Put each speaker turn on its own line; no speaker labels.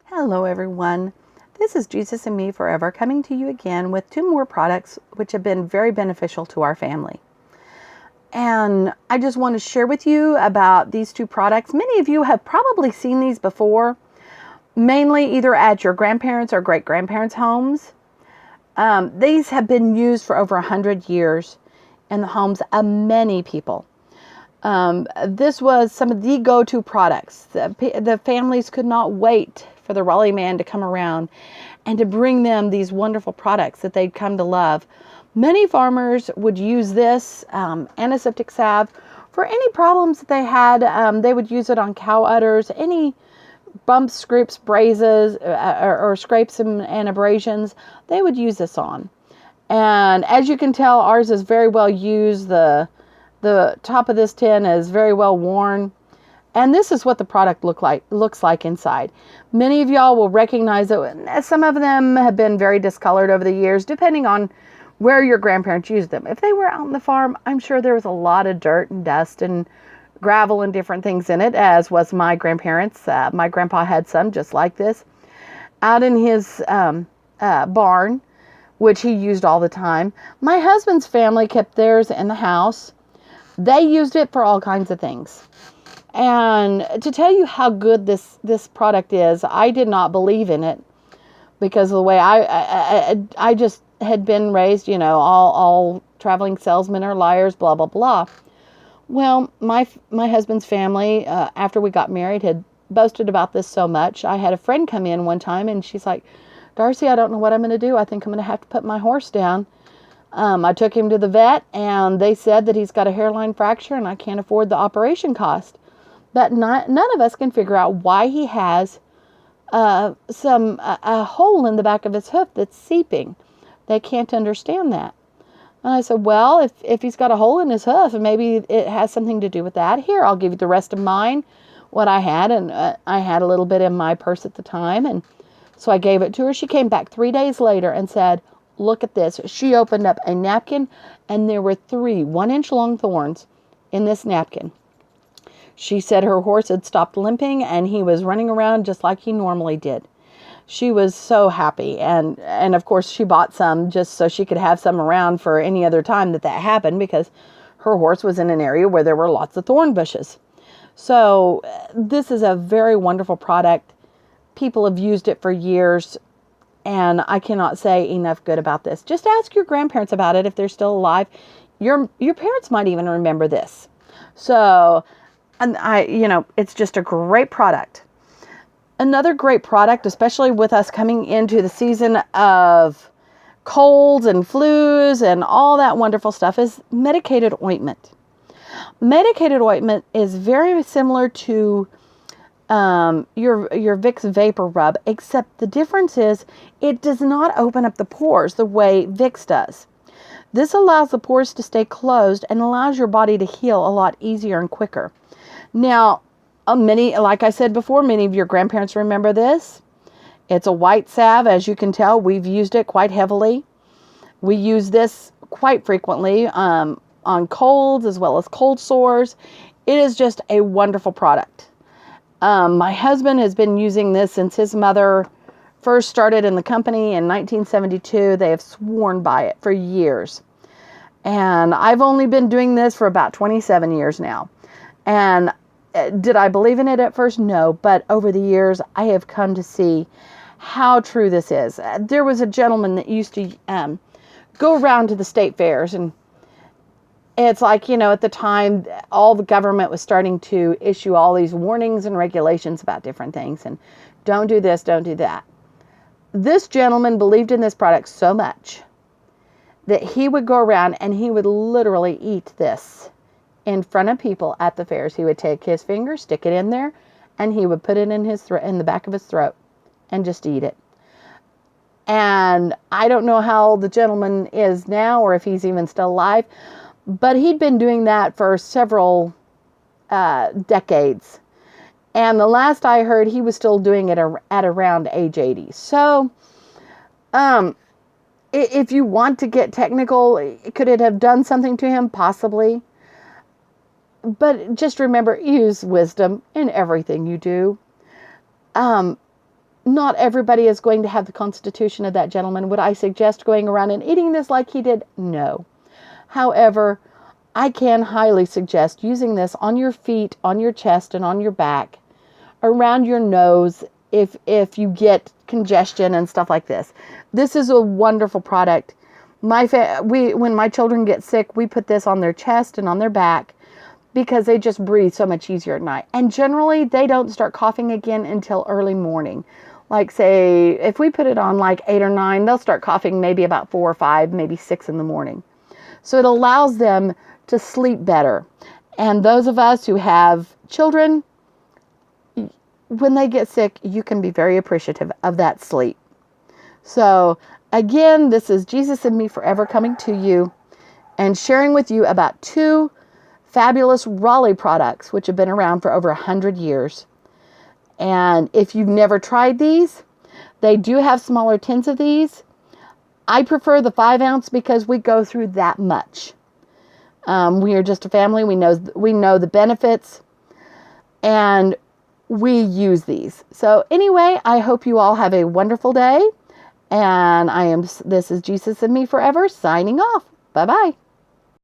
Hello everyone, this is Jesus and Me Forever coming to you again with two more products which have been very beneficial to our family. And I just want to share with you about these two products. Many of you have probably seen these before, mainly either at your grandparents' or great-grandparents' homes. These have been used for over 100 years in the homes of many people. This was some of the go-to products. The families could not wait for the Raleigh man to come around and to bring them these wonderful products that they'd come to love. Many farmers would use this antiseptic salve for any problems that they had. They would use it on cow udders, any bumps, scrapes, grazes, or scrapes and abrasions. They would use this on. And as you can tell, ours is very well used. The top of this tin is very well worn. And this is what the product looks like inside. Many of y'all will recognize it. Some of them have been very discolored over the years, depending on where your grandparents used them. If they were out on the farm, I'm sure there was a lot of dirt and dust and gravel and different things in it, as was my grandparents. My grandpa had some just like this out in his barn, which he used all the time. My husband's family kept theirs in the house. They used it for all kinds of things. And to tell you how good this product is, I did not believe in it because of the way I just had been raised, you know, all traveling salesmen are liars, blah, blah, blah. Well, my husband's family, after we got married, had boasted about this so much. I had a friend come in one time and she's like, Darcy, I don't know what I'm going to do. I think I'm going to have to put my horse down. I took him to the vet and they said that he's got a hairline fracture and I can't afford the operation cost. But none of us can figure out why he has a hole in the back of his hoof that's seeping. They can't understand that. And I said, well, if he's got a hole in his hoof, maybe it has something to do with that. Here, I'll give you the rest of mine, what I had. And I had a little bit in my purse at the time. And so I gave it to her. She came back 3 days later and said, look at this. She opened up a napkin and there were 3 1-inch long thorns in this napkin. She said her horse had stopped limping and he was running around just like he normally did. She was so happy. And of course she bought some just so she could have some around for any other time that happened, because her horse was in an area where there were lots of thorn bushes. So this is a very wonderful product. People have used it for years. And I cannot say enough good about this. Just ask your grandparents about it if they're still alive. Your parents might even remember this. So, and it's just a great product. Another great product, especially with us coming into the season of colds and flus and all that wonderful stuff, is medicated ointment. Medicated ointment is very similar to your Vicks Vapor Rub, except the difference is it does not open up the pores the way Vicks does. This allows the pores to stay closed and allows your body to heal a lot easier and quicker. Now, like I said before, many of your grandparents remember this. It's a white salve. As you can tell, we've used it quite heavily. We use this quite frequently on colds as well as cold sores. It is just a wonderful product. My husband has been using this since his mother first started in the company in 1972. They have sworn by it for years. And I've only been doing this for about 27 years now. And did I believe in it at first? No. But over the years, I have come to see how true this is. There was a gentleman that used to go around to the state fairs, and it's like, at the time, all the government was starting to issue all these warnings and regulations about different things. And don't do this, don't do that. This gentleman believed in this product so much that he would go around and he would literally eat this in front of people at the fairs. He would take his finger, stick it in there, and he would put it in his throat, in the back of his throat, and just eat it. And I don't know how old the gentleman is now, or if he's even still alive, but he'd been doing that for several decades. And the last I heard, he was still doing it at around age 80. So, if you want to get technical, could it have done something to him? Possibly. But just remember, use wisdom in everything you do. not everybody is going to have the constitution of that gentleman. Would I suggest going around and eating this like he did? No. However, I can highly suggest using this on your feet, on your chest, and on your back, around your nose if you get congestion and stuff like this. This is a wonderful product. When my children get sick, we put this on their chest and on their back because they just breathe so much easier at night. And generally, they don't start coughing again until early morning. Like, say, if we put it on like 8 or 9, they'll start coughing maybe about 4 or 5, maybe 6 in the morning. So it allows them to sleep better. And those of us who have children, when they get sick, you can be very appreciative of that sleep. So again, this is Jesus and Me Forever coming to you and sharing with you about 2 fabulous Raleigh products, which have been around for over 100 years. And if you've never tried these, they do have smaller tins of these. I prefer the 5 ounce because we go through that much. We are just a family. We know the benefits, and we use these. So anyway, I hope you all have a wonderful day. And this is Jesus and Me Forever signing off. Bye-bye.